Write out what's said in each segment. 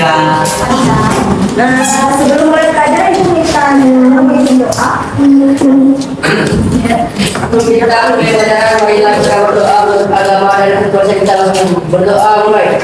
Nah, sebelum mulai pelajaran itu kita memimpin doa. Kita berdoa untuk agama dan kuasa kita langsung berdoa mulai.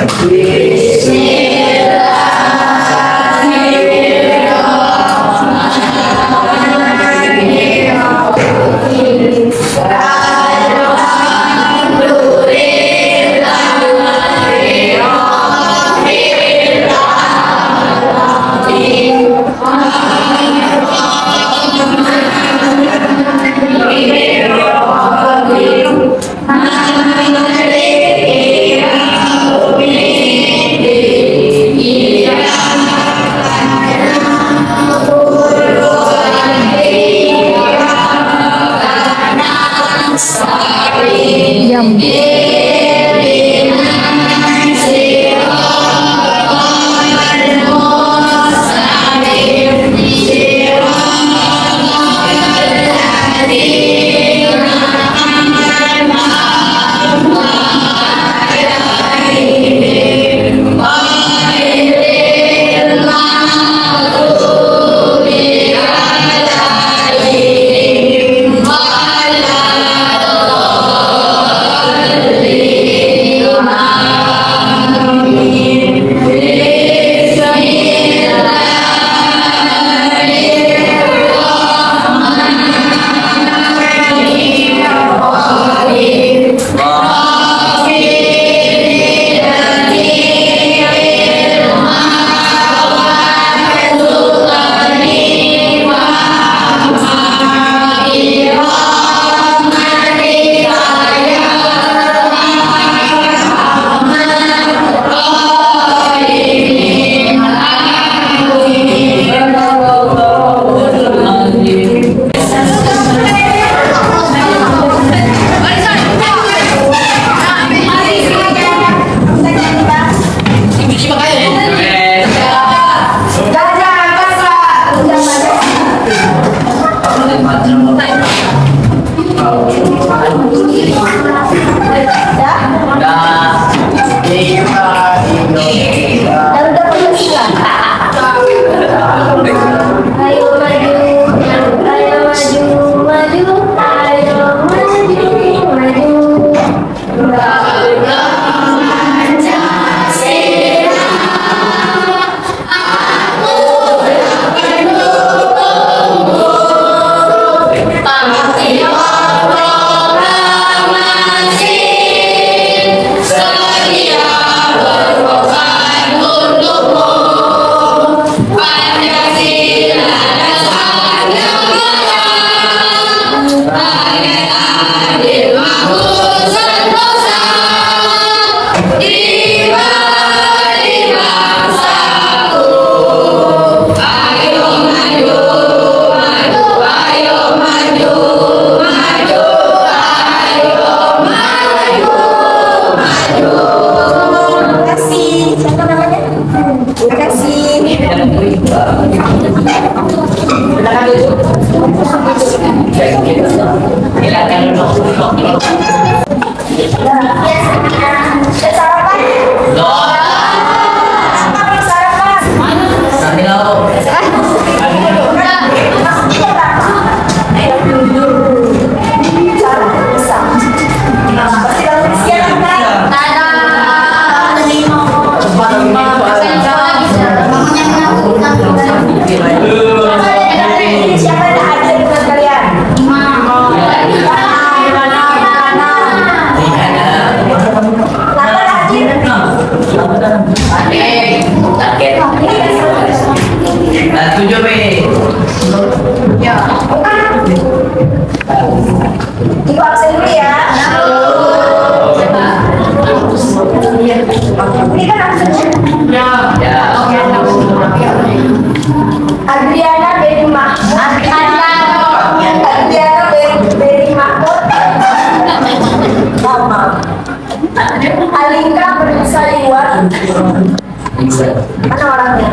Mana orangnya?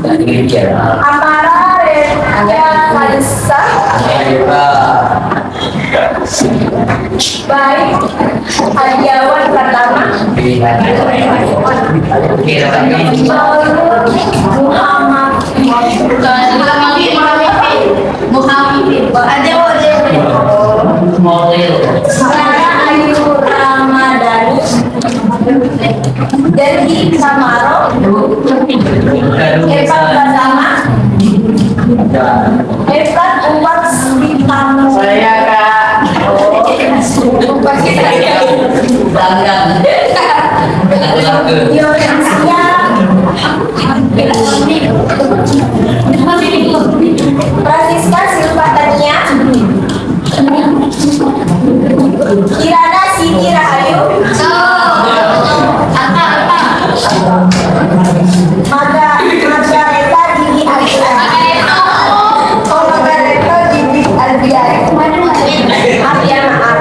Dari Amara, Reza, Kalisa. Baik, hadiawan pertama Muhammad. Sarah Ayu Ramadhani, Dendi Samaro, Evan Pratama, Evan Umar Sitamo. Saya Kak. Francisca Silvatania, Kirana Siti Rahayu, Margareta Didi Albian. Oh, Margareta Didi Albian. Maaf ya, maaf.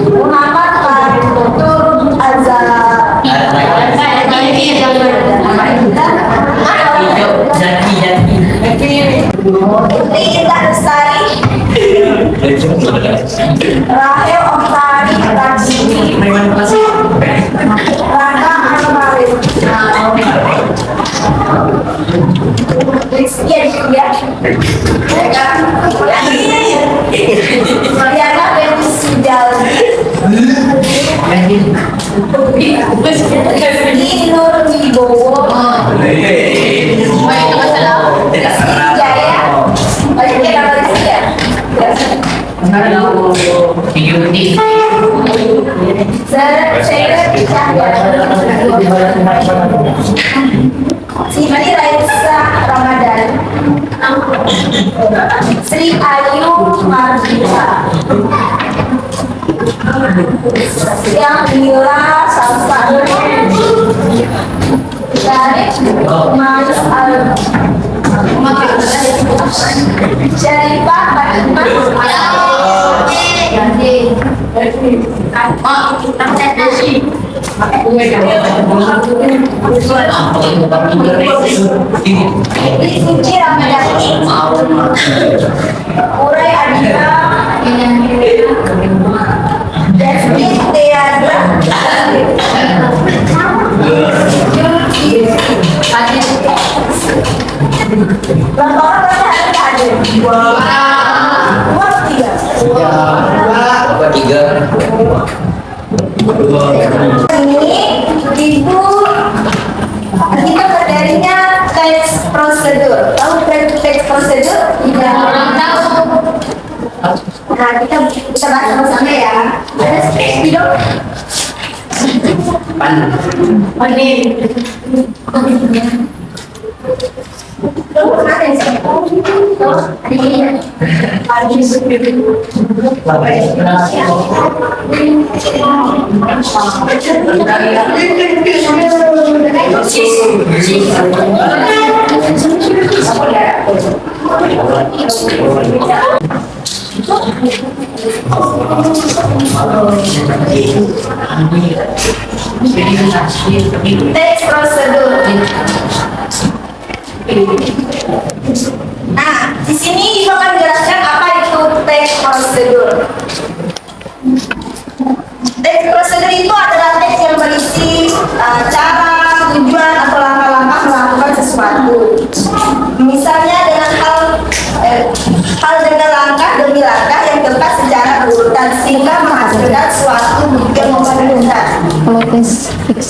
Muhammad Fatur Azhar. Putri Indah Lestari, Rahel Oktari Raksini, Raka Anomarin, Rizky Julia, Mariana Bensi Jaldi, Rizky Nur Wibowo, Jaya, Oke, nama Rizky ya? Siti Raisa Ramadan, Sri Ayu Mardika, Yang Mila Samsari, Syarif Mas Al Syarifah Suci Ramadhani, Uray Adira, Jasmine Teadra, Lompokan berapa hari hadir? Dua, tiga. Ini ibu kita materinya teks prosedur. Tahu teks prosedur? Tidak tahu. Nah, kita bahas sama-sama ya. Ada video. Teks prosedur. Nah, di sini Ibu akan menjelaskan apa itu teks prosedur. Teks prosedur itu adalah teks yang berisi cara, tujuan, atau langkah-langkah melakukan sesuatu. Misalnya dengan hal dengan langkah demi langkah yang tepat secara berurutan sehingga menghasilkan suatu bukti yang membingungkan.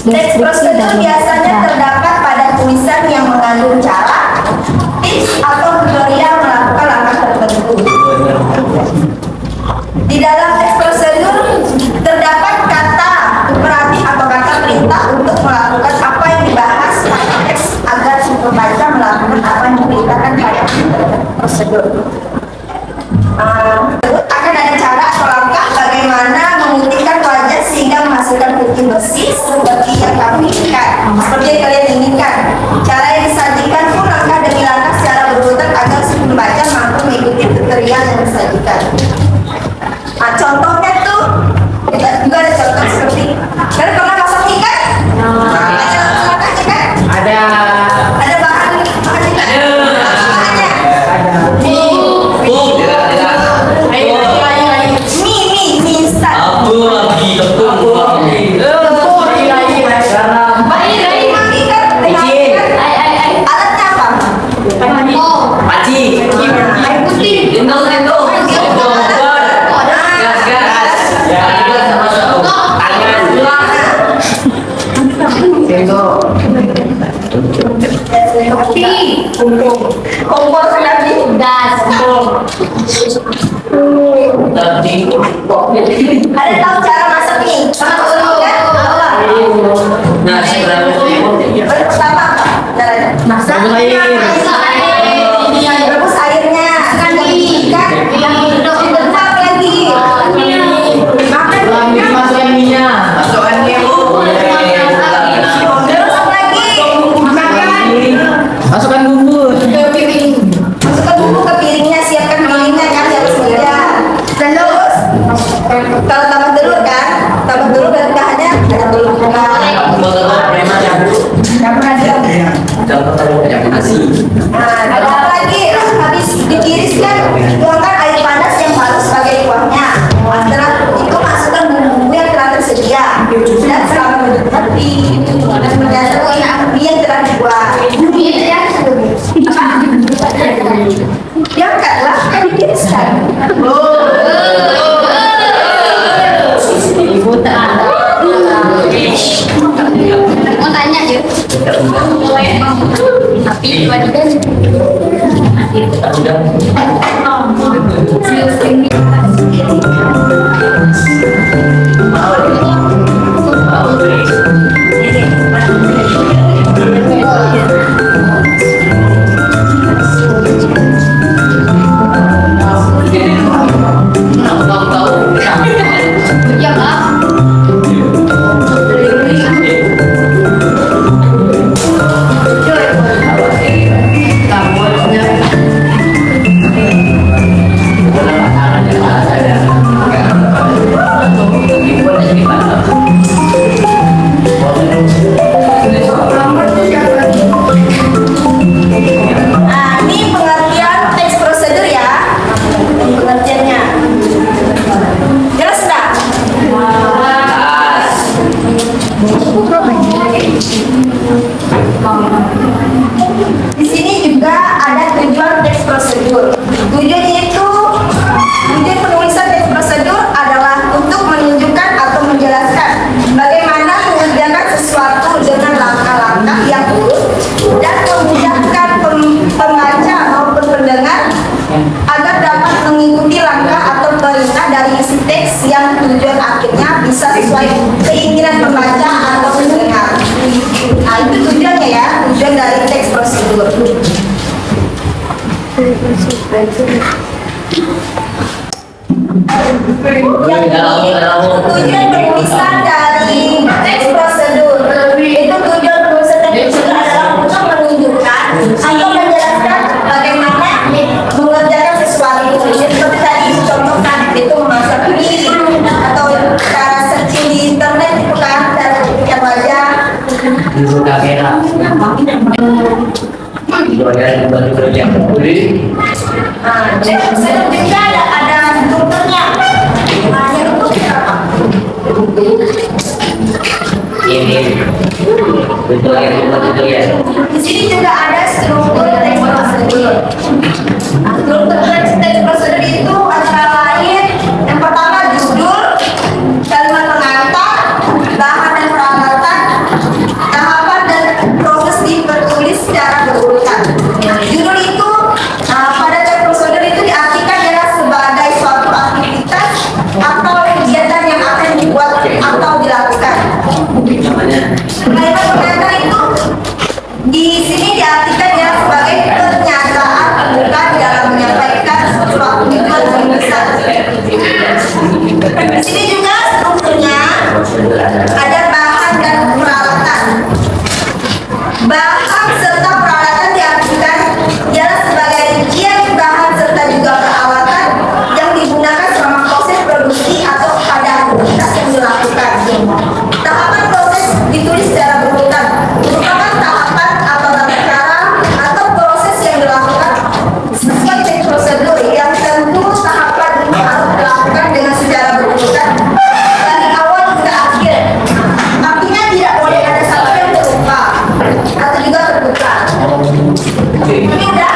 Teks prosedur biasanya terdapat pada tulisan yang mengandung cara, tips, atau tutorial melakukan langkah tertentu. Di dalam teks prosedur terdapat kata imperatif atau kata perintah untuk melakukan apa yang dibahas pada teks agar si pembaca melakukan apa yang diperintahkan pada prosedur. Akan ada cara atau langkah bagaimana memutihkan wajah sehingga menghasilkan putih bersih seperti yang kami inginkan, seperti yang kalian inginkan. Cara yang disajikan pun langkah demi langkah secara berurutan agar si pembaca mampu mengikuti tutorial yang disajikan. Nah, contohnya tuh kita juga ada contoh seperti kalian pernah masak ikan? Ada bahan bahannya. Kompor lagi. Gas. Ada tahu cara masak nih? Sama tahu kan? Apa? Nah, seberapa Baru pertama apa? Caranya? Masak air. Rebus airnya. Kan? Yang kedua apa lagi? Makan. Masukkan minyak. Masukkan Terus apa lagi? Makan. Masukkan bumbu. Masukkan bumbu ke piringnya, siapkan piringnya kan harus meja. Terus kalau tambah telur kan, tambah telur dan bahannya ada telur juga. Nah, ada apa lagi? Habis diiris kan, tuangkan air panas yang halus sebagai kuahnya. Setelah itu masukkan bumbu yang telah tersedia dan selama mendekati dan menyatu mie yang telah dibuat. Diangkatlah, kan ditiriskan. Ibu tak ada. Mau tanya yuk. Tapi wadidan. Ya Kak. Nah, ini pengertian teks prosedur ya. Pengertiannya. Jelas enggak? Di sini juga ada tujuan teks prosedur. Tujuan penulisan teks prosedur adalah untuk menunjukkan atau menjelaskan bagaimana mengerjakan sesuatu dengan langkah-langkah yang lurus dan memudahkan pembaca maupun pendengar agar dapat mengikuti langkah atau perintah dari isi teks yang tujuan akhirnya bisa sesuai keinginan pembaca atau pendengar. Nah, itu tujuannya ya, tujuan dari teks prosedur. Tujuan penulisan dari teks prosedur itu tujuan penulisan teks prosedur adalah untuk menunjukkan atau menjelaskan bagaimana mengerjakan sesuatu. Seperti tadi contoh kan itu memasak mie atau cara searching di internet itu kan cara yang wajah. Ibu tak kena. Ibu ada baju kerja. Nah, teks prosedur juga ada strukturnya. Nah, yang itu apa? Ini betul ya, betul ya. Di sini juga ada struktur teks prosedur. Nah, struktur teks prosedur itu antara lain yang pertama judul, kalimat pengantar, bahan dan peralatan, tahapan dan proses dipertulis secara berurutan. Judul itu pada teks prosedur itu diartikan adalah sebagai suatu aktivitas atau kegiatan yang akan dibuat atau dilakukan. Namanya. Kalimat pengantar itu di sini diartikan ya sebagai pernyataan bukan dalam menyampaikan suatu tujuan yang besar. Di sini juga strukturnya ada bahan dan peralatan. Bahan serta peralatan diartikan ialah sebagai rincian bahan serta juga peralatan yang digunakan selama proses produksi atau pada aktivitas yang dilakukan. Tahapan proses ditulis secara berurutan, merupakan tahapan atau tata cara atau proses yang dilakukan sesuai teks prosedur yang tentu tahapan ini harus dilakukan dengan secara berurutan dari awal hingga akhir. Artinya tidak boleh ada satu yang terlupa atau juga terbuka. Ini udah?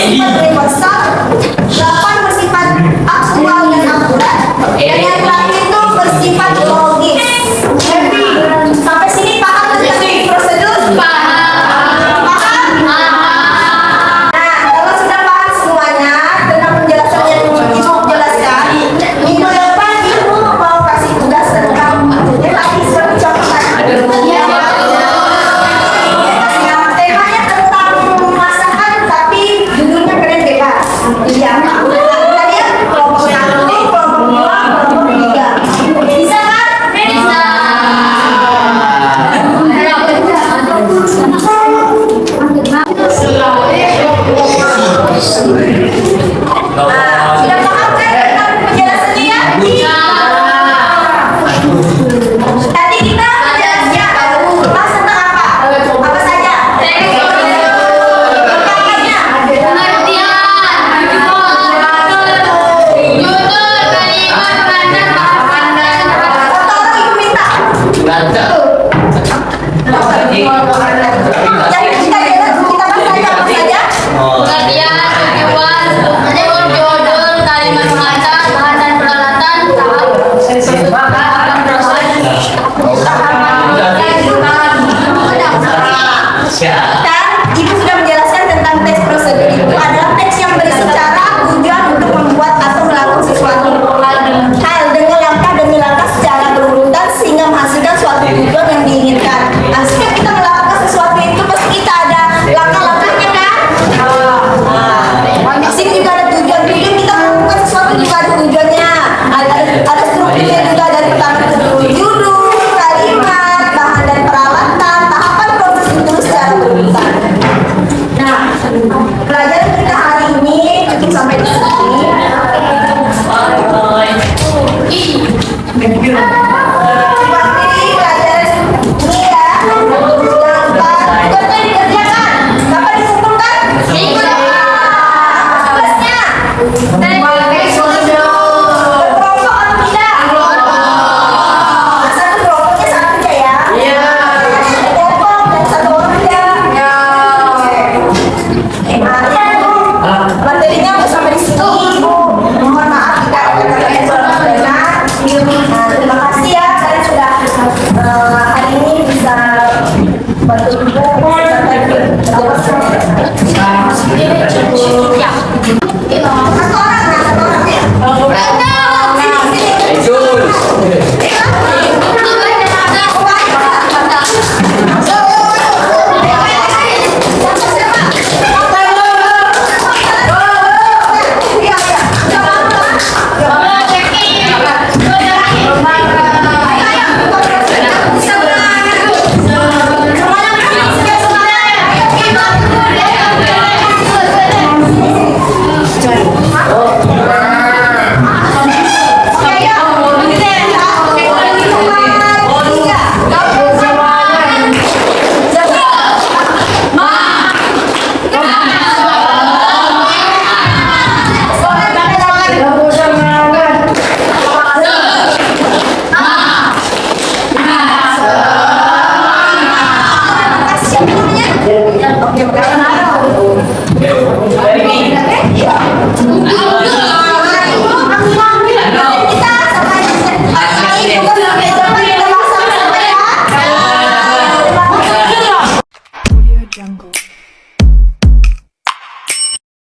bersifat universal, 8 bersifat aktual dan akurat, dan yang terakhir itu bersifat logis. Sampai sini paham tentang prosedur? Paham? Nah, kalau sudah paham semuanya tentang penjelasan yang Ibu jelaskan, minggu depan Ibu mau kasih tugas tentang lagi seperti contoh tadi. Temanya tentang masakan, tapi judulnya keren bebas. Iya. Kita lihat kelompok 1, kelompok 2, kelompok 3. Bisa kan? Bisa. Sudah paham kan tentang penjelasannya ya? Tadi kita jelasnya bahas tentang apa? Apa saja? Pertanyaannya. Foto Ibu minta. Jadi kita bahas saja apa saja? Dan Ibu sudah menjelaskan tentang teks prosedur itu adalah teks yang berisi cara, tujuan untuk membuat atau melakukan sesuatu hal dengan langkah demi langkah secara berurutan sehingga menghasilkan suatu tujuan yang diinginkan. Nah, setiap kita melakukan sesuatu itu pasti kita ada langkah-langkahnya kan? Di sini juga ada tujuan kita melakukan sesuatu juga ada tujuannya. Ada strukturnya juga dari pertama ke judul, kalimat, bahan dan peralatan, tahapan proses itu secara berurutan. Nah, pelajaran kita hari ini cukup sampai di sini.